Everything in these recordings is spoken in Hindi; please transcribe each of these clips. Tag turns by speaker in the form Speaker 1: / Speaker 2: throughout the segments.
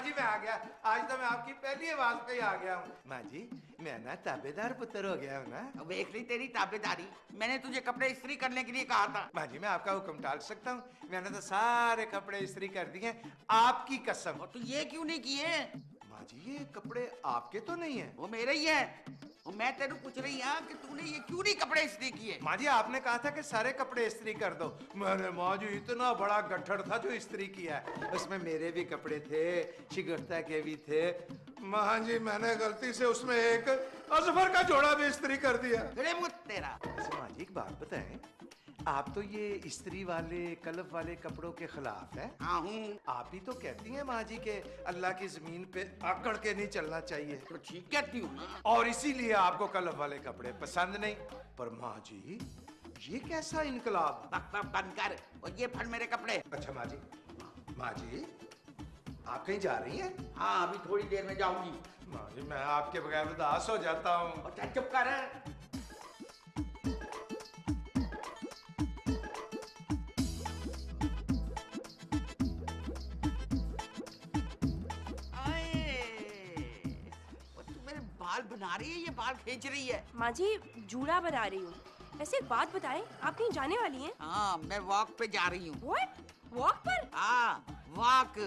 Speaker 1: जी मैं आ गया। आज तो मैं आपकी पहली आवाज पे ही आ गया हूँ। माँ जी मैं ना ताबेदार पुत्र हो गया हूँ ना।
Speaker 2: देख ली तेरी ताबेदारी। मैंने तुझे कपड़े इस्त्री करने के लिए कहा था।
Speaker 1: माँ जी मैं आपका हुक्म टाल सकता हूँ? मैंने तो सारे कपड़े इस्त्री कर दिए आपकी कसम।
Speaker 2: और तू ये क्यों नहीं किए?
Speaker 1: माँ जी ये कपड़े आपके तो नहीं है?
Speaker 2: वो मेरे ही है। और मैं तेरे पूछ रही हूँ कि तूने ये क्यों नहीं कपड़े इस्त्री किए?
Speaker 1: माँ जी आपने कहा था कि सारे कपड़े इस्त्री कर दो। मैंने माँ जी इतना बड़ा गट्ठर था जो इस्त्री किया है। उसमें मेरे भी कपड़े थे, शिगुफ्ता के भी थे। माँ जी मैंने गलती से उसमें एक अजफर का जोड़ा भी इस्त्री कर दिया।
Speaker 2: तेरा।
Speaker 1: माँ जी एक बात बताएं, आप तो ये इस्त्री वाले कलफ वाले कपड़ों के खिलाफ है।
Speaker 2: हाँ हूँ।
Speaker 1: आप ही तो कहती हैं माँ जी के अल्लाह की जमीन पे आकड़ के नहीं चलना चाहिए।
Speaker 2: तो ठीक कहती हूँ ना।
Speaker 1: और इसीलिए आपको कलफ वाले कपड़े पसंद नहीं। पर माँ जी ये कैसा इनकलाब?
Speaker 2: बंद कर और ये फड़ मेरे कपड़े।
Speaker 1: अच्छा माँ जी, माँ जी आप कहीं जा रही हैं?
Speaker 2: हाँ अभी थोड़ी देर में जाऊंगी।
Speaker 1: माँ जी मैं आपके बगैर उदास हो जाता हूँ।
Speaker 2: और चुप कर। बाल बना रही है, ये बाल खींच रही है।
Speaker 3: माँ जी जूड़ा बना रही हूँ। वैसे एक बात बताएं, आप कहीं जाने वाली हैं?
Speaker 2: हाँ मैं वॉक पे जा रही हूँ।
Speaker 3: What? वॉक पर?
Speaker 2: हाँ वॉक,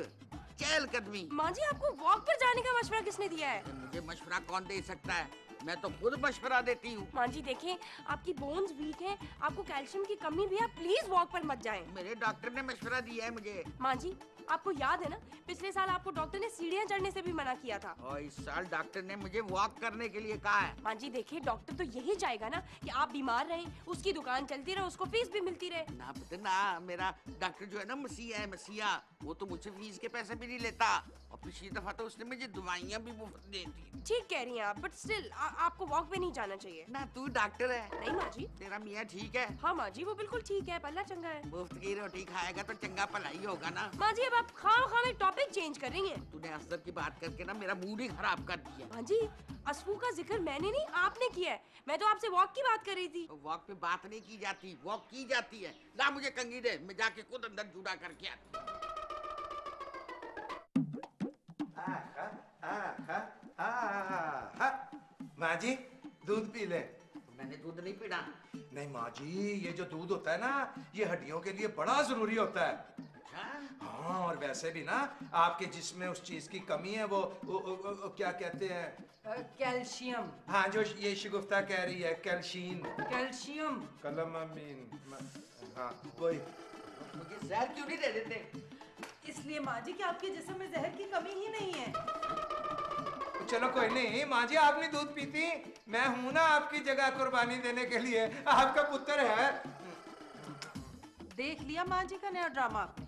Speaker 2: चहलकदमी।
Speaker 3: माँ जी आपको वॉक पर जाने का मशवरा किसने दिया है?
Speaker 2: मुझे मशवरा कौन दे सकता है? मैं तो खुद मशवरा देती हूँ।
Speaker 3: माँ जी देखें, आपकी बोन्स वीक हैं, आपको कैल्शियम की कमी भी है, प्लीज वॉक पर मत जाएं।
Speaker 2: मेरे डॉक्टर ने मशवरा दिया है मुझे।
Speaker 3: माँ जी आपको याद है ना, पिछले साल आपको डॉक्टर ने सीढ़ियाँ चढ़ने से भी मना किया था।
Speaker 2: और इस साल डॉक्टर ने मुझे वॉक करने के लिए कहा है।
Speaker 3: माँ जी देखिए, डॉक्टर तो यही चाहेगा ना कि आप बीमार रहें, उसकी दुकान चलती रहे, उसको फीस भी मिलती रहे।
Speaker 2: ना पता ना, मेरा डॉक्टर जो है ना मसीहा है, मसीहा, वो तो मुझसे फीस के पैसे भी नहीं लेता। और पिछली दफा तो उसने मुझे दवाइयाँ भी मुफ्त दी थी।
Speaker 3: ठीक कह रही हैं आप, बट स्टिल आपको वॉक पे नहीं जाना चाहिए।
Speaker 2: ना तू डॉक्टर है।
Speaker 3: नहीं माँ जी।
Speaker 2: तेरा मियाँ ठीक है?
Speaker 3: हाँ माँ जी वो बिल्कुल ठीक है, पल्ला चंगा है।
Speaker 2: मुफ्त की रोटी खाएगा तो चंगा भला ही होगा ना।
Speaker 3: माँ जी अब आप खाम में टॉपिक चेंज कर रही हैं।
Speaker 2: तूने असगर की बात करके ना मेरा मूड ही खराब कर दिया।
Speaker 3: माँ जी असफू का जिक्र मैंने नहीं आपने किया है, मैं तो आपसे वॉक की बात कर रही थी।
Speaker 2: वॉक पे बात नहीं की जाती, वॉक की जाती है। ला मुझे कंघी दे, मैं जाके खुद अंदर जूड़ा करके आती।
Speaker 1: माँ जी दूध पी ले।
Speaker 2: मैंने दूध नहीं पीना।
Speaker 1: नहीं माँ जी ये जो दूध होता है ना, ये हड्डियों के लिए बड़ा जरूरी होता है। हाँ और वैसे भी ना आपके जिस्म में उस चीज की कमी है, वो क्या कहते हैं?
Speaker 4: कैल्शियम।
Speaker 1: हाँ जो ये शिगुफ्ता कह रही है, कैल्शियम।
Speaker 4: कैल्शियम
Speaker 1: कलम अमीन। हाँ वही।
Speaker 2: मुझे जहर क्यों नहीं दे देते?
Speaker 4: इसलिए माँ जी कि आपके जिस्म में जहर की कमी ही नहीं है।
Speaker 1: चलो कोई नहीं माँ जी, आप नहीं दूध पीती, मैं हूं ना आपकी जगह कुर्बानी देने के लिए, आपका पुत्र है।
Speaker 4: देख लिया माँ जी का नया ड्रामा आपने?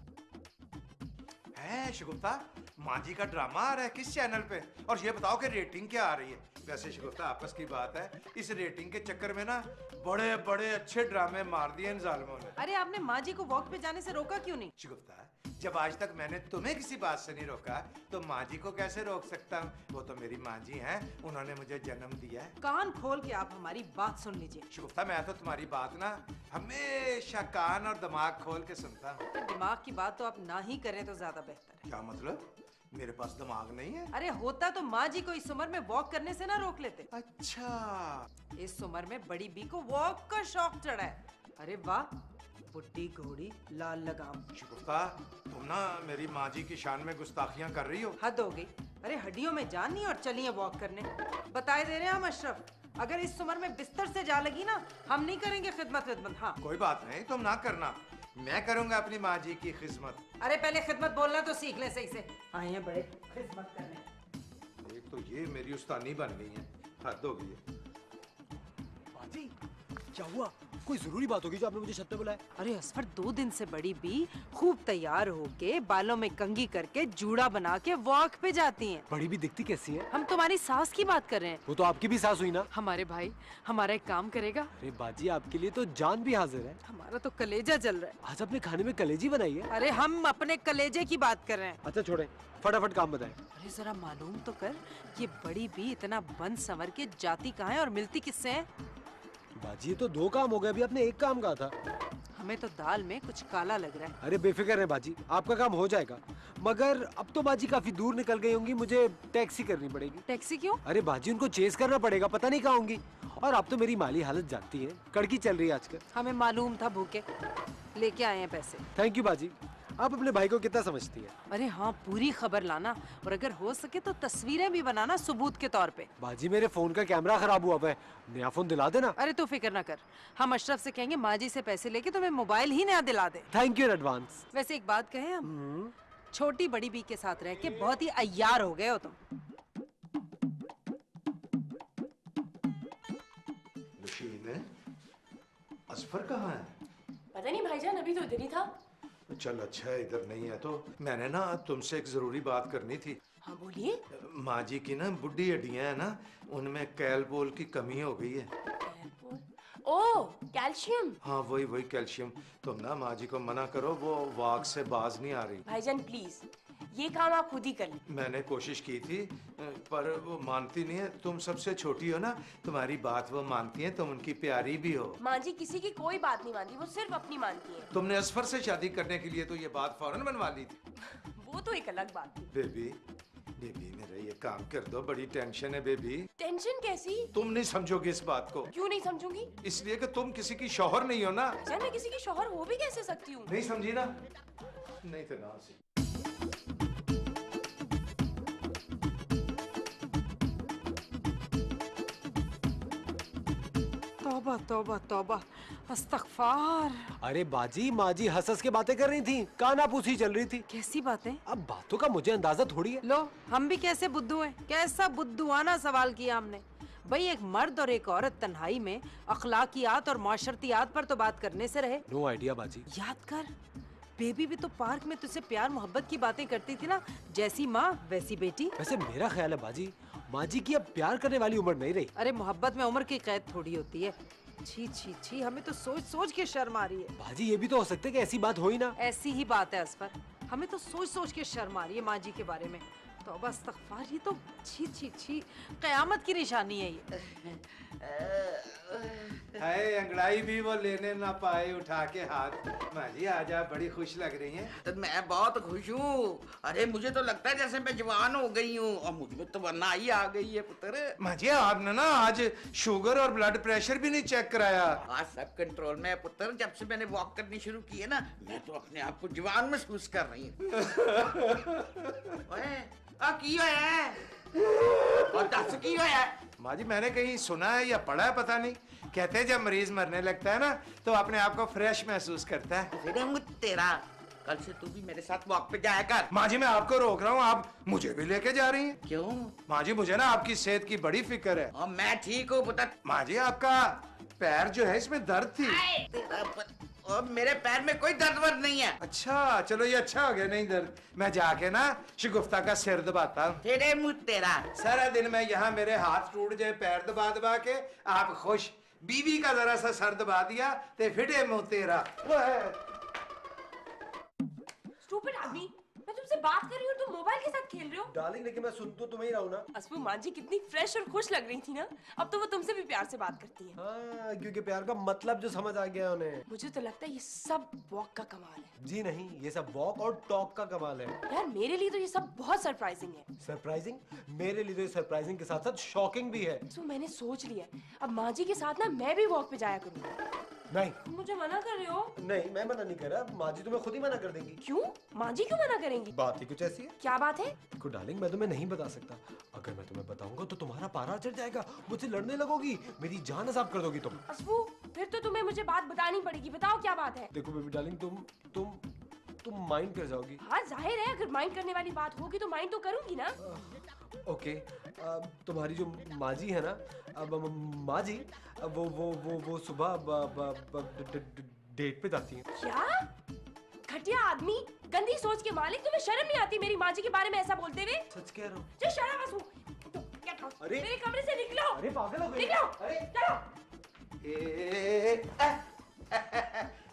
Speaker 1: है शिगुफ्ता, माँ जी का ड्रामा आ रहा है किस चैनल पे? और ये बताओ कि रेटिंग क्या आ रही है? वैसे शिगुफ्ता आपस की बात है, इस रेटिंग के चक्कर में ना बड़े बड़े अच्छे ड्रामे मार दिए इन जालिमों ने।
Speaker 4: अरे आपने माँ जी को वॉक पे जाने से रोका क्यों नहीं?
Speaker 1: शिगुफ्ता जब आज तक मैंने तुम्हें किसी बात से नहीं रोका तो माँ जी को कैसे रोक सकता हूँ? वो तो मेरी माँ जी हैं, उन्होंने मुझे जन्म दिया है।
Speaker 4: कान खोल के आप हमारी बात सुन लीजिए।
Speaker 1: शिगुफ्ता मैं तो तुम्हारी बात ना हमेशा कान और दिमाग खोल के सुनता हूँ।
Speaker 4: तो दिमाग की बात तो आप ना ही करें तो ज्यादा बेहतर है।
Speaker 1: क्या मतलब? मेरे पास दिमाग नहीं है?
Speaker 4: अरे होता तो माँ जी को इस उम्र में वॉक करने से ना रोक लेते।
Speaker 1: अच्छा
Speaker 4: इस उम्र में बड़ी बी को वॉक का शौक चढ़ा है। अरे वाह, बुड्ढी घोड़ी लाल लगाम।
Speaker 1: शिगुफ्ता तुम ना मेरी माँ जी की शान में गुस्ताखियाँ कर रही हो।
Speaker 4: हद हो गई। अरे हड्डियों में जान नहीं और चलिए वॉक करने। बताए दे रहे हैं हम अशरफ, अगर इस उम्र में बिस्तर से जा लगी ना, हम नहीं करेंगे खिदमत। हाँ
Speaker 1: कोई बात नहीं, तुम ना करना, मैं करूंगा अपनी माँ जी की खिदमत।
Speaker 4: अरे पहले खिदमत बोलना तो सीख ले सही से। आए हैं बड़े खिदमत करने।
Speaker 1: एक तो ये मेरी उस्तानी बन गई है, हद हो गई है।
Speaker 5: बाजी क्या हुआ? कोई जरूरी बात होगी जो आपने मुझे छत पे बुलाया?
Speaker 4: अरे असफर 2 दिन से बड़ी बी खूब तैयार होके बालों में कंघी करके जूड़ा बना के वॉक पे जाती हैं।
Speaker 5: बड़ी भी दिखती कैसी है?
Speaker 4: हम तुम्हारी सास की बात कर रहे हैं।
Speaker 5: वो तो आपकी भी सास हुई ना।
Speaker 4: हमारे भाई हमारा एक काम करेगा।
Speaker 5: अरे बाजी आपके लिए तो जान भी हाजिर है।
Speaker 4: हमारा तो कलेजा जल रहा है।
Speaker 5: आज अपने खाने में कलेजी बनाई है।
Speaker 4: अरे हम अपने कलेजे की बात कर रहे हैं।
Speaker 5: अच्छा छोड़े, फटाफट काम बताएं।
Speaker 4: अरे जरा मालूम तो कर, ये बड़ी बी इतना बन संवर के जाती कहाँ है और मिलती किससे है?
Speaker 5: बाजी ये तो 2 काम हो गए, अभी आपने एक काम कहा था।
Speaker 4: हमें तो दाल में कुछ काला लग रहा है।
Speaker 5: अरे बेफिक्र है बाजी, आपका काम हो जाएगा। मगर अब तो बाजी काफी दूर निकल गई होंगी, मुझे टैक्सी करनी पड़ेगी।
Speaker 4: टैक्सी क्यों?
Speaker 5: अरे बाजी उनको चेस करना पड़ेगा, पता नहीं कहाँ होंगी। और आप तो मेरी माली हालत जानती हैं, कड़की चल रही है आजकल।
Speaker 4: हमें मालूम था भूखे, लेके आए हैं पैसे।
Speaker 5: थैंक यू बाजी, आप अपने भाई को कितना समझती है।
Speaker 4: अरे हाँ, पूरी खबर लाना और अगर हो सके तो तस्वीरें भी बनाना सबूत के तौर पे।
Speaker 5: बाजी मेरे फोन का कैमरा खराब हुआ है, नया फोन दिला देना।
Speaker 4: अरे तू फिक्र ना कर, हम अशरफ से कहेंगे माँ जी से पैसे लेके तुम्हें मोबाइल ही नया दिला दे।
Speaker 5: Thank you in advance.
Speaker 4: वैसे एक बात कहें, हम छोटी बड़ी बी के साथ रह के बहुत ही अय्यार हो गए हो तुम।
Speaker 1: नशीन, असफर कहाँ है?
Speaker 3: पता नहीं भाईजान, अभी तो इधर ही था।
Speaker 1: चल अच्छा है इधर नहीं है तो। मैंने ना तुमसे एक जरूरी बात करनी थी।
Speaker 3: हाँ बोलिए।
Speaker 1: माँ जी की ना बुढ़ी हड्डियां है ना, उनमें कैल्पोल की कमी हो गई है।
Speaker 3: Oh calcium.
Speaker 1: हाँ वही वही कैल्शियम। तुम ना माँ जी को मना करो, वो वाक से बाज नहीं आ रही।
Speaker 3: भाईजान प्लीज, ये काम आप खुद ही कर लीजिए।
Speaker 1: मैंने कोशिश की थी पर वो मानती नहीं है। तुम सबसे छोटी हो ना, तुम्हारी बात वो मानती है, तुम उनकी प्यारी भी हो।
Speaker 3: माँ जी किसी की कोई बात नहीं मानती, वो सिर्फ अपनी मानती है।
Speaker 1: तुमने असफर से शादी करने के लिए तो ये बात फौरन बनवा ली थी।
Speaker 3: वो तो एक अलग बात थी।
Speaker 1: बेबी बेबी मेरा ये काम कर दो, बड़ी टेंशन है बेबी।
Speaker 3: टेंशन कैसी?
Speaker 1: तुम नहीं समझोगी इस बात को।
Speaker 3: क्यों नहीं समझूंगी?
Speaker 1: इसलिए कि तुम किसी की शौहर नहीं हो ना।
Speaker 3: भाईजान मैं किसी की शौहर हो भी कैसे सकती हूँ?
Speaker 1: नहीं समझी ना? नहीं तो ना सी।
Speaker 4: तौबा तौबा तौबा, अस्तगफार।
Speaker 5: अरे बाजी, माँ जी हंस हंस के बातें कर रही थी, काना पूछी चल रही थी।
Speaker 4: कैसी बातें?
Speaker 5: अब बातों का मुझे अंदाजा थोड़ी है।
Speaker 4: लो, हम भी कैसे बुद्धू हैं? कैसा बुद्धुआना सवाल किया हमने। भाई एक मर्द और एक औरत तन्हाई में अखलाकियात और माशरतियात पर तो बात करने से रहे।
Speaker 5: नो आइडिया बाजी।
Speaker 4: याद कर, बेबी भी तो पार्क में तुझसे प्यार मोहब्बत की बातें करती थी ना, जैसी माँ वैसी बेटी।
Speaker 5: वैसे मेरा ख्याल है बाजी, माँ जी की अब प्यार करने वाली उम्र नहीं रही।
Speaker 4: अरे मोहब्बत में उम्र की कैद थोड़ी होती है। छी छी छी, हमें तो सोच सोच के शर्म आ रही है।
Speaker 5: बाजी ये भी तो हो सकता है कि ऐसी बात हो ही ना।
Speaker 4: ऐसी ही बात है असफर, हमें तो सोच सोच के शर्म आ रही है माँ जी के बारे में। तौबा अस्तगफार, ये तो छी छी छी, कयामत की निशानी है ये।
Speaker 1: हाय अंगड़ाई भी वो लेने ना पाए उठा के हाथ। माँ जी आज आप बड़ी खुश लग रही हैं।
Speaker 2: तो मैं बहुत खुश हूँ। अरे मुझे तो लगता है जैसे मैं जवान हो गई हूँ और मुझ में तो वरनाई आ गई है पुत्र।
Speaker 1: माँ जी आपने ना आज शुगर और ब्लड प्रेशर भी नहीं चेक कराया।
Speaker 2: आज सब कंट्रोल में है पुत्र। जब से मैंने वॉक करनी शुरू की है ना, मैं तो अपने आप को जवान महसूस कर रही हूँ। की है और दस की है।
Speaker 1: माँ जी मैंने कहीं सुना है या पढ़ा है पता नहीं, कहते हैं जब मरीज मरने लगता है ना तो अपने आप को फ्रेश महसूस करता है।
Speaker 2: तेरा कल से तू भी मेरे साथ वॉक पे जाया कर।
Speaker 1: माँ जी मैं आपको रोक रहा हूँ, आप मुझे भी लेके जा रही हैं।
Speaker 2: क्यों?
Speaker 1: माँ जी मुझे ना आपकी सेहत की बड़ी फिक्र है।
Speaker 2: और मैं ठीक हूँ पुत्र।
Speaker 1: माँ जी आपका पैर जो है इसमें दर्द थी।
Speaker 2: और मेरे पैर में कोई दर्द वर्द नहीं है।
Speaker 1: अच्छा चलो ये अच्छा हो गया, नहीं दर्द। मैं जाके ना शिगुफ्ता का सिर दबाता हूँ।
Speaker 2: तेरे मुँह तेरा।
Speaker 1: सारा दिन मैं यहाँ मेरे हाथ टूट जाए पैर दबा दबा के, आप खुश। बीवी का जरा सा सर दबा दिया ते फिटे मुंह तेरा।
Speaker 3: स्टूपिड आदमी, मैं तुमसे बात कर रही हूँ, तुम मोबाइल के साथ खेल रहे हो।
Speaker 5: डार्लिंग लेकिन मैं सुन तो तुम्हें ही रहा हूँ ना।
Speaker 3: असफू माँ जी कितनी फ्रेश और खुश लग रही थी ना, अब तो वो तुमसे भी प्यार से बात करती है।
Speaker 5: हाँ, क्योंकि प्यार का मतलब जो समझ आ गया उन्हें।
Speaker 3: मुझे तो लगता है ये सब वॉक का कमाल है।
Speaker 5: जी नहीं, ये सब वॉक और टॉक का कमाल है।
Speaker 3: यार मेरे लिए तो ये सब बहुत सरप्राइजिंग है।
Speaker 5: सरप्राइजिंग? मेरे लिए तो सरप्राइजिंग के साथ साथ शॉकिंग भी है।
Speaker 3: तो मैंने सोच लिया है, अब माँ जी के साथ ना मैं भी वॉक पे जाया करूँगी।
Speaker 5: नहीं
Speaker 3: तुम मुझे मना कर रहे हो?
Speaker 5: नहीं, मैं मना नहीं कर रहा, माँ जी तुम्हें खुद ही मना कर देंगी।
Speaker 3: क्यों? माँ जी क्यों मना करेंगी?
Speaker 5: बात ही कुछ ऐसी है।
Speaker 3: क्या बात है?
Speaker 5: देखो डार्लिंग, मैं तुम्हें नहीं बता सकता। अगर मैं तुम्हें बताऊंगा तो तुम्हारा पारा चढ़ जाएगा, मुझसे लड़ने लगोगी, मेरी जान अज़ाब कर दोगी तुम।
Speaker 3: असफू फिर तो तुम्हें मुझे बात बतानी पड़ेगी, बताओ क्या बात है?
Speaker 5: देखो बेबी डार्लिंग, तुम माइंड कर जाओगी।
Speaker 3: हाँ जाहिर है, अगर माइंड करने वाली बात होगी तो माइंड तो करूंगी ना।
Speaker 5: ओके, तुम्हारी जो माँ जी है ना, अब माँ जी वो सुबह डेट पे जाती हैं।
Speaker 3: क्या? घटिया आदमी, गंदी सोच के मालिक, तुम्हें शर्म नहीं आती मेरी माँ जी के बारे में ऐसा बोलते हुए?
Speaker 5: सच कह रहा हूँ।
Speaker 3: जो शर्म असू, गेट आउट,
Speaker 5: अरे!
Speaker 3: मेरे कमरे से निकलो।
Speaker 5: अरे पागल हो गई?
Speaker 3: निकलो,
Speaker 5: अरे!
Speaker 3: चलो।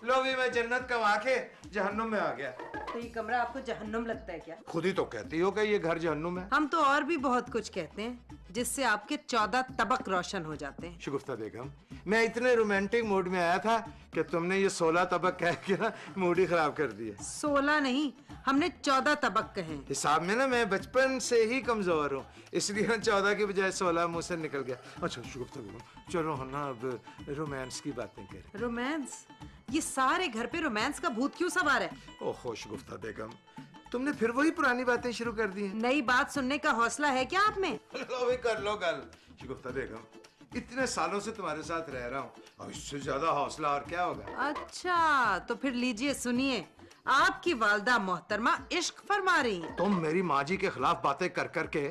Speaker 1: लो भी मैं जन्नत कमा के जहन्नुम में आ गया।
Speaker 4: तो ये कमरा आपको जहन्नुम लगता है क्या?
Speaker 1: खुद ही तो कहती हो कि ये घर जहन्नुम है।
Speaker 4: हम तो और भी बहुत कुछ कहते हैं जिससे आपके 14 तबक रोशन हो जाते हैं।
Speaker 1: शगुफ्ता बेगम, मैं इतने रोमांटिक मूड में आया था कि तुमने ये 16 तबक कह के ना मूड ही खराब कर दिया।
Speaker 4: 16 नहीं, हमने 14 तबक कहे।
Speaker 1: हिसाब में ना मैं बचपन से ही कमजोर हूँ, इसलिए 14 की बजाय 16 मुंह से निकल गया। अच्छा शगुफ्ता बेगम, चलो हम ना अब रोमांस की बातें करें।
Speaker 4: रोमांस? ये सारे घर पे रोमांस का भूत क्यों सवार है?
Speaker 1: ओहो शगुफ्ता बेगम, तुमने फिर वही पुरानी बातें शुरू कर दी हैं।
Speaker 4: नई बात सुनने का हौसला है क्या आप में?
Speaker 1: लो भी कर लो गल। शगुफ्ता बेगम, इतने सालों से तुम्हारे साथ रह रहा हूँ, अब इससे ज्यादा हौसला और क्या होगा।
Speaker 4: अच्छा तो फिर लीजिए सुनिए, आपकी वालदा मोहतरमा इश्क फरमा रही हैं।
Speaker 1: तुम मेरी माँ जी के खिलाफ बातें कर करके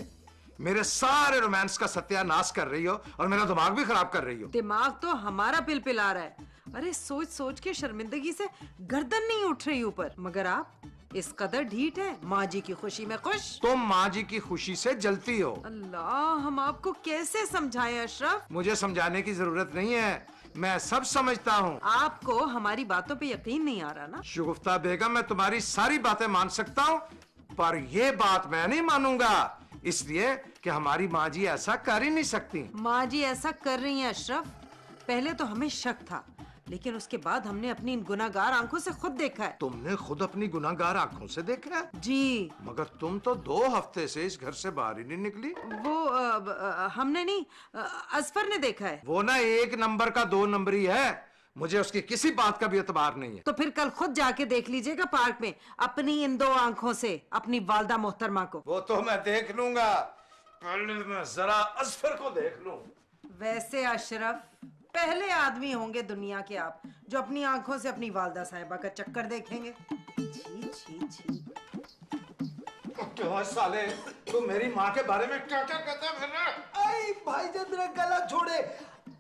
Speaker 1: मेरे सारे रोमांस का सत्यानाश कर रही हो और मेरा दिमाग भी खराब कर रही हो।
Speaker 4: दिमाग तो हमारा पिलपिला रहा है। अरे सोच सोच के शर्मिंदगी से गर्दन नहीं उठ रही ऊपर, मगर आप इस कदर ढीठ है, माँ जी की खुशी में खुश।
Speaker 1: तुम माँ जी की खुशी से जलती हो।
Speaker 4: अल्लाह, हम आपको कैसे समझाएं अशरफ?
Speaker 1: मुझे समझाने की जरूरत नहीं है, मैं सब समझता हूँ।
Speaker 4: आपको हमारी बातों पे यकीन नहीं आ रहा ना?
Speaker 1: शगुफ्ता बेगम, मैं तुम्हारी सारी बातें मान सकता हूँ, पर ये बात मैं नहीं मानूंगा, इसलिए कि हमारी माँ जी ऐसा कर ही नहीं सकती।
Speaker 4: माँ जी ऐसा कर रही हैं अशरफ। पहले तो हमें शक था, लेकिन उसके बाद हमने अपनी इन गुनाहगार आंखों से खुद देखा है।
Speaker 1: तुमने खुद अपनी गुनाहगार आंखों से देखा है?
Speaker 4: जी।
Speaker 1: मगर तुम तो 2 हफ्ते से इस घर से बाहर ही नहीं निकली।
Speaker 4: वो हमने नहीं, असफर ने देखा है।
Speaker 1: वो ना 1 नंबर का 2 नंबरी है, मुझे उसकी किसी बात का भी एतबार नहीं है।
Speaker 4: तो फिर कल खुद जाके देख लीजिएगा पार्क में अपनी इन 2 आंखों से अपनी वालदा मोहतरमा को।
Speaker 1: वो तो मैं देख लूंगा, पहले मैं जरा असफर को देख लूं।
Speaker 4: वैसे अशरफ, पहले आदमी होंगे दुनिया के आप जो अपनी आंखों से अपनी वालदा साहिबा का चक्कर देखेंगे। छी छी छी।
Speaker 1: क्या साले, तू मेरी माँ के बारे में क्या क्या कहता है फिर रे?
Speaker 5: आई भाईजान मेरा गला छोड़े,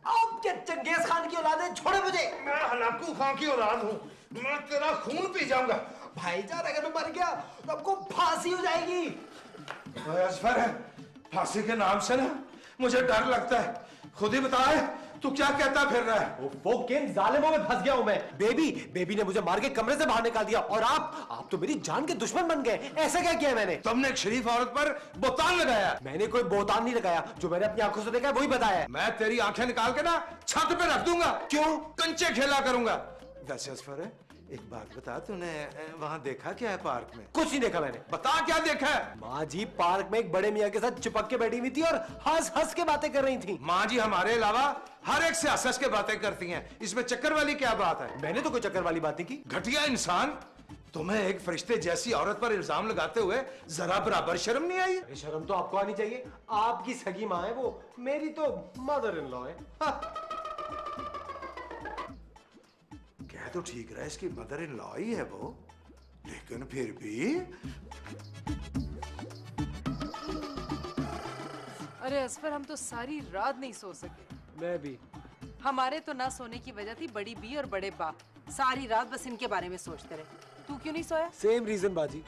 Speaker 5: आप क्या चंगेज खान की औलाद है? छोड़े मुझे।
Speaker 1: मैं हलाकू खां की औलाद हूँ, मैं तेरा खून पी जाऊंगा।
Speaker 5: भाईजान अगर मैं मर गया तो आपको फांसी हो जाएगी।
Speaker 1: ओए असफर, फांसी के नाम से ना मुझे डर लगता है। खुद ही बता है, तू क्या कहता फिर रहा है?
Speaker 5: वो किन जालिमों में फंस गया हूं मैं। बेबी ने मुझे मार के कमरे से बाहर निकाल दिया और आप तो मेरी जान के दुश्मन बन गए। ऐसा क्या किया मैंने?
Speaker 1: तुमने एक शरीफ औरत पर बोतान लगाया।
Speaker 5: मैंने कोई बोतान नहीं लगाया, जो मैंने अपनी आंखों से देखा है वही बताया है।
Speaker 1: मैं तेरी आंखें निकाल के ना छत पे रख दूंगा।
Speaker 5: क्यों?
Speaker 1: कंचे खेला करूंगा। वैसे असफर, एक बात बता, तूने वहाँ देखा क्या है पार्क में?
Speaker 5: कुछ नहीं देखा मैंने।
Speaker 1: बता क्या देखा है?
Speaker 5: माँ जी पार्क में एक बड़े मियाँ के साथ चिपक के बैठी हुई थी और हंस हंस के बातें कर रही थी।
Speaker 1: माँ जी हमारे अलावा हर एक से हंस हंस के बातें करती हैं, इसमें चक्कर वाली क्या बात है?
Speaker 5: मैंने तो कोई चक्कर वाली बात नहीं की।
Speaker 1: घटिया इंसान, तुम्हें एक फरिश्ते जैसी औरत पर इल्जाम लगाते हुए जरा बराबर शर्म नहीं आई?
Speaker 5: अरे शर्म तो आपको आनी चाहिए, आपकी सगी माँ है वो, मेरी तो मदर इन लॉ है।
Speaker 1: कह तो ठीक रहा है, इसकी मदर इन लॉ ही है वो, लेकिन फिर भी।
Speaker 4: अरे असफर, हम तो सारी रात नहीं सो सके।
Speaker 5: मैं भी।
Speaker 4: हमारे तो ना सोने की वजह थी बड़ी बी और बड़े बा। सारी रात बस इनके बारे में सोचते रहे। तू क्यों नहीं सोया?
Speaker 5: सेम रीजन बाजी।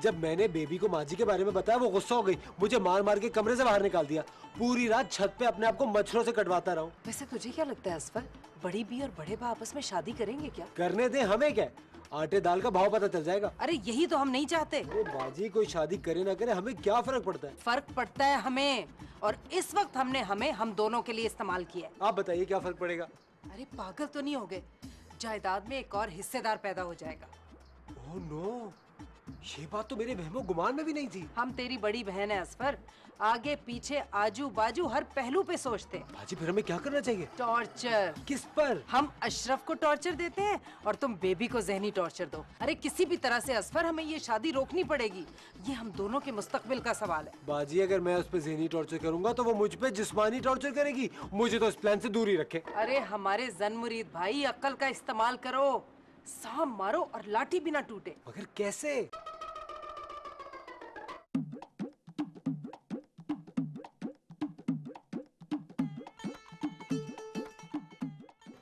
Speaker 5: जब मैंने बेबी को माँ जी के बारे में बताया वो गुस्सा हो गई, मुझे मार मार के कमरे से बाहर निकाल दिया। पूरी रात छत पे अपने आप को मच्छरों से कटवाता रहा हूँ।
Speaker 4: वैसे तुझे क्या लगता है असफर, बड़ी बी और बड़े बा आपस में शादी करेंगे क्या?
Speaker 5: करने दे, हमें क्या, आटे दाल का भाव पता चल जाएगा।
Speaker 4: अरे यही तो हम नहीं चाहते।
Speaker 5: अरे बाजी, कोई शादी करे ना करे हमें क्या फर्क पड़ता है?
Speaker 4: फर्क पड़ता है हमें, और इस वक्त हमने हम दोनों के लिए इस्तेमाल किया है।
Speaker 5: आप बताइए क्या फर्क पड़ेगा?
Speaker 4: अरे पागल तो नहीं हो गए? जायदाद में एक और हिस्सेदार पैदा हो जाएगा।
Speaker 5: ओह नो, ये बात तो मेरे वहमो गुमान में भी नहीं थी।
Speaker 4: हम तेरी बड़ी बहन है असफर, आगे पीछे आजू बाजू हर पहलू पे सोचते।
Speaker 5: बाजी फिर हमें क्या करना चाहिए?
Speaker 4: टॉर्चर।
Speaker 5: किस पर?
Speaker 4: हम अशरफ को टॉर्चर देते हैं और तुम बेबी को जहनी टॉर्चर दो। अरे किसी भी तरह से असफर, हमें ये शादी रोकनी पड़ेगी, ये हम दोनों के मुस्तकबिल का सवाल है।
Speaker 5: बाजी अगर मैं उस पर ज़हनी टॉर्चर करूंगा तो वो मुझ पे जिस्मानी टॉर्चर करेगी। मुझे तो इस प्लान से दूर ही रखे।
Speaker 4: अरे हमारे जन मुरीद भाई, अक्ल का इस्तेमाल करो, सांप मारो और लाठी भी ना टूटे।
Speaker 5: मगर कैसे?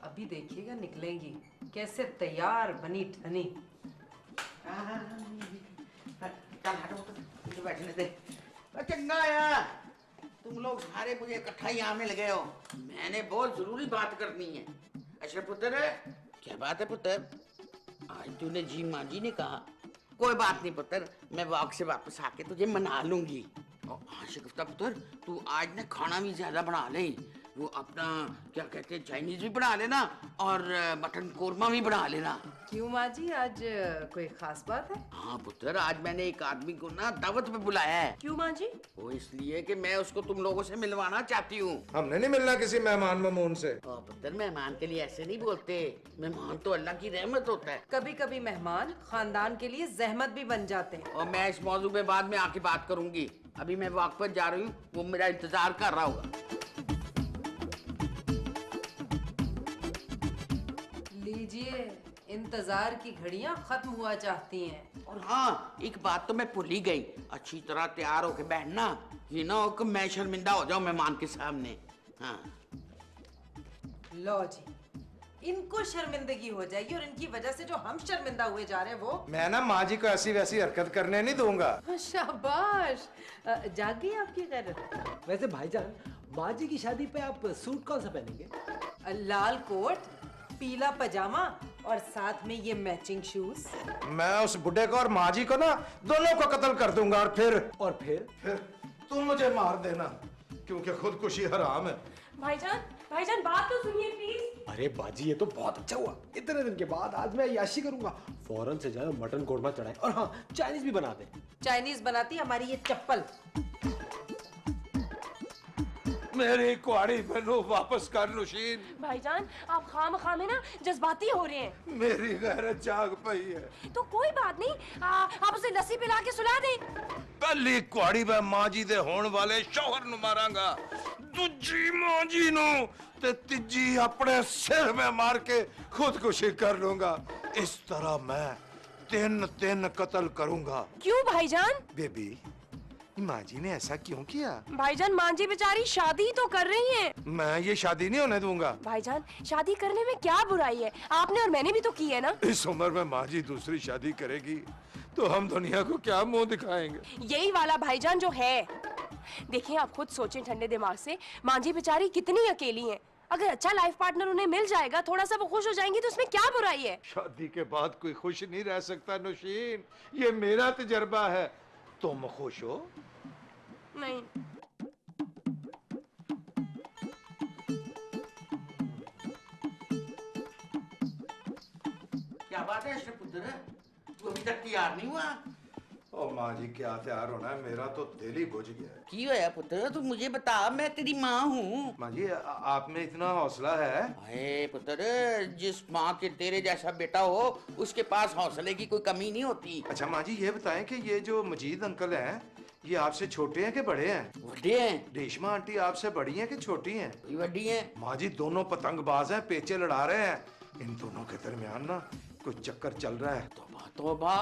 Speaker 4: अभी देखिएगा निकलेंगी कैसे तैयार बनी ठनी।
Speaker 2: बैठने दे। चंगा यार, तुम लोग सारे मुझे इकट्ठा ही आने लगे हो। मैंने बहुत जरूरी बात करनी है। अच्छा पुत्र, क्या बात है पुत्र? आज तूने जी माँ जी ने कहा कोई बात नहीं पुत्र, मैं वॉक से वापस आके तुझे मना लूंगी। हाँ शगुफ्ता पुत्र, तू आज ना खाना भी ज्यादा बना ले, वो अपना क्या कहते हैं चाइनीज भी बना लेना और मटन कोरमा भी बना लेना।
Speaker 4: क्यों माँ जी, आज कोई खास बात है?
Speaker 2: हाँ पुत्र, आज मैंने एक आदमी को ना दावत पे बुलाया है।
Speaker 3: क्यों माँ जी?
Speaker 2: वो इसलिए कि मैं उसको तुम लोगों से मिलवाना चाहती हूँ।
Speaker 1: हमने नहीं मिलना किसी मेहमान ममून से।
Speaker 2: पुत्र, मेहमान के लिए ऐसे नहीं बोलते, मेहमान तो अल्लाह की रहमत होता है।
Speaker 4: कभी कभी मेहमान खानदान के लिए जहमत भी बन जाते हैं।
Speaker 2: और मैं इस मौजू में बाद में आके बात करूंगी, अभी मैं वॉक पर जा रही हूँ, वो मेरा इंतजार कर रहा होगा।
Speaker 4: लीजिए, इंतजार की घड़ियां खत्म हुआ चाहती हैं।
Speaker 2: और हाँ, एक बात तो मैं भूल ही गई, अच्छी तरह तैयार होके बैठना, ये ना हो कि मैं शर्मिंदा हो जाऊं मेहमान के सामने। हाँ
Speaker 4: लो जी, इनको शर्मिंदगी हो जाएगी और इनकी वजह से जो हम शर्मिंदा हुए जा रहे हैं वो।
Speaker 1: मैं ना माँ जी को ऐसी वैसी हरकत करने नहीं दूंगा।
Speaker 4: शाबाश, जाग गई आपकी गैरत।
Speaker 5: वैसे भाईजान, माँ जी की शादी पे आप सूट कौन सा पहनेंगे?
Speaker 4: लाल कोट, पीला पजामा और साथ में ये मैचिंग शूज।
Speaker 1: मैं उस बुढ़े को और माँ जी को ना दोनों को कत्ल कर दूंगा और
Speaker 5: फिर
Speaker 1: तुम मुझे मार देना, क्योंकि खुदकुशी हराम है।
Speaker 3: भाईजान, भाईजान बात तो सुनिए प्लीज।
Speaker 5: अरे बाजी, ये तो बहुत अच्छा हुआ, इतने दिन के बाद आज मैं याशी करूंगा। फौरन से जाए मटन कोरमा चढ़ाए और हाँ, चाइनीज भी बना दे।
Speaker 4: चाइनीज बनाती हमारी ये चप्पल।
Speaker 1: मेरी कुआड़ी बनो वापस कर नुशीन।
Speaker 3: भाईजान, आप खाम में ना जज्बाती हो रहे हैं।
Speaker 1: मेरी गैरत जाग पई है।
Speaker 3: तो कोई बात नहीं, आप उसे लस्सी पिला के सुला दें।
Speaker 1: पहली कुआड़ी मैं माँ जी दे होने वाले शौहर नु मारांगा, दूजी माँ जी नु ते तीजी अपने सिर में मार के खुदकुशी कर लूंगा। इस तरह मैं 3 कत्ल करूंगा।
Speaker 3: क्यों भाईजान?
Speaker 1: बेबी, माँ जी ने ऐसा क्यों किया?
Speaker 3: भाईजान, माँ जी बेचारी शादी तो कर रही हैं।
Speaker 1: मैं ये शादी नहीं होने दूंगा।
Speaker 3: भाईजान, शादी करने में क्या बुराई है? आपने और मैंने भी तो की है ना।
Speaker 1: इस उम्र में माँ जी दूसरी शादी करेगी तो हम दुनिया को क्या मुंह दिखाएंगे?
Speaker 3: यही वाला भाईजान जो है। देखिए, आप खुद सोचें ठंडे दिमाग से, माँ जी बेचारी कितनी अकेली हैं। अगर अच्छा लाइफ पार्टनर उन्हें मिल जाएगा, थोड़ा सा वो खुश हो जाएंगी, तो उसमें क्या बुराई है?
Speaker 1: शादी के बाद कोई खुश नहीं रह सकता नुशीन, ये मेरा तजर्बा है। तुम खुश हो?
Speaker 3: नहीं।
Speaker 2: क्या बात है अशरफ पुत्र, तू अभी तक तैयार नहीं हुआ?
Speaker 1: ओ माँ जी, क्या तैयार होना है, मेरा तो दिल ही बुझ गया है।
Speaker 2: की होया पुत्र, तू मुझे बता, मैं तेरी माँ हूँ।
Speaker 1: माँ जी, आप में इतना हौसला है?
Speaker 2: अरे पुत्र, जिस माँ के तेरे जैसा बेटा हो उसके पास हौसले की कोई कमी नहीं होती।
Speaker 1: अच्छा माँ जी, ये बताएं कि ये जो मजीद अंकल हैं, ये आपसे छोटे हैं कि बड़े हैं?
Speaker 2: बड़े हैं।
Speaker 1: रेशमा आंटी आपसे बड़ी हैं कि छोटी हैं?
Speaker 2: ये बड़ी हैं।
Speaker 1: माँ जी, दोनों पतंगबाज हैं, पेचे लड़ा रहे हैं। इन दोनों के दरमियान ना कुछ चक्कर चल रहा है।
Speaker 2: तौबा तौबा,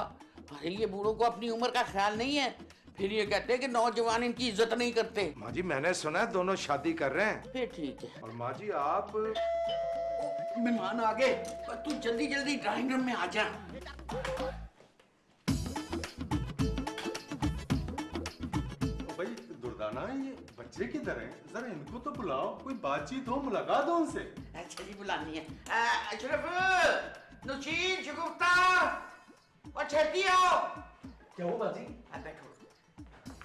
Speaker 2: अरे ये बूढ़ों को अपनी उम्र का ख्याल नहीं है, फिर ये कहते हैं कि नौजवान इनकी इज्जत नहीं करते।
Speaker 1: माँ जी, मैंने सुना है दोनों शादी कर रहे हैं।
Speaker 2: फिर ठीक है।
Speaker 1: और माँ जी, आप
Speaker 2: मेहमान आ गए, तू जल्दी जल्दी ड्राइंग रूम में आ जा।
Speaker 6: भाई दुर्दाना, ये बच्चे किधर हैं? जरा इनको तो बुलाओ, कोई बातचीत हो, मुलाकात हो उनसे।
Speaker 2: अच्छा जी, बुलानी है। अशरफ, नुशीन, शगुफ्ता, और छेती आओ।
Speaker 5: क्या हुआ बाजी?
Speaker 2: बैठो।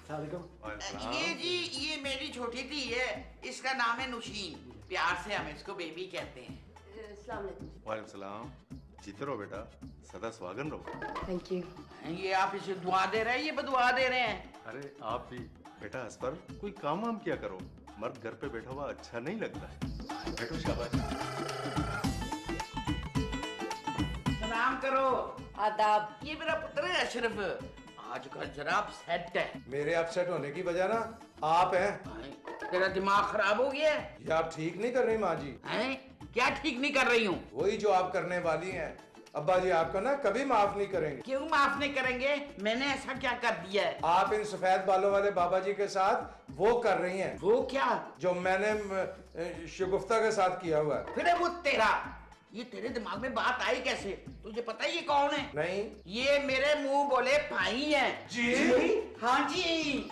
Speaker 5: सलाम।
Speaker 2: ये जी, ये मेरी छोटी धी है, इसका नाम है नुशीन, प्यार से हम इसको बेबी कहते हैं।
Speaker 6: वालेकुम सलाम। जीते रहो बेटा, सदा स्वागत रहो।
Speaker 3: Thank you.
Speaker 2: ये आप इसे दुआ दे रहे हैं, ये बदुआ दे रहे हैं।
Speaker 6: अरे आप भी बेटा, असफर कोई काम वाम किया करो, मर्द घर पे बैठा हुआ अच्छा नहीं लगता है। बैठो, शाबाश।
Speaker 2: सलाम करो।
Speaker 4: आदाब।
Speaker 2: ये मेरा पुत्र है अशरफ, आजकल जरा अपसेट है।
Speaker 1: मेरे अपसेट होने की वजह ना आप हैं।
Speaker 2: तेरा दिमाग खराब हो गया है?
Speaker 1: ये आप ठीक नहीं कर रही माँ जी।
Speaker 2: हैं? क्या ठीक नहीं कर रही हूँ?
Speaker 1: वही जो आप करने वाली हैं। अब्बा जी आपको ना कभी माफ नहीं करेंगे।
Speaker 2: क्यों माफ नहीं करेंगे? मैंने ऐसा क्या कर दिया है?
Speaker 1: आप इन सफेद बालों वाले बाबा जी के साथ वो कर रही हैं
Speaker 2: वो क्या?
Speaker 1: जो मैंने शगुफ्ता के साथ किया हुआ है।
Speaker 2: फिर वो तेरा, ये तेरे दिमाग में बात आई कैसे? तुझे पता है ये कौन है?
Speaker 1: नहीं।
Speaker 2: ये मेरे मुंह बोले भाई हैं।
Speaker 1: जी?
Speaker 2: हाँ जी।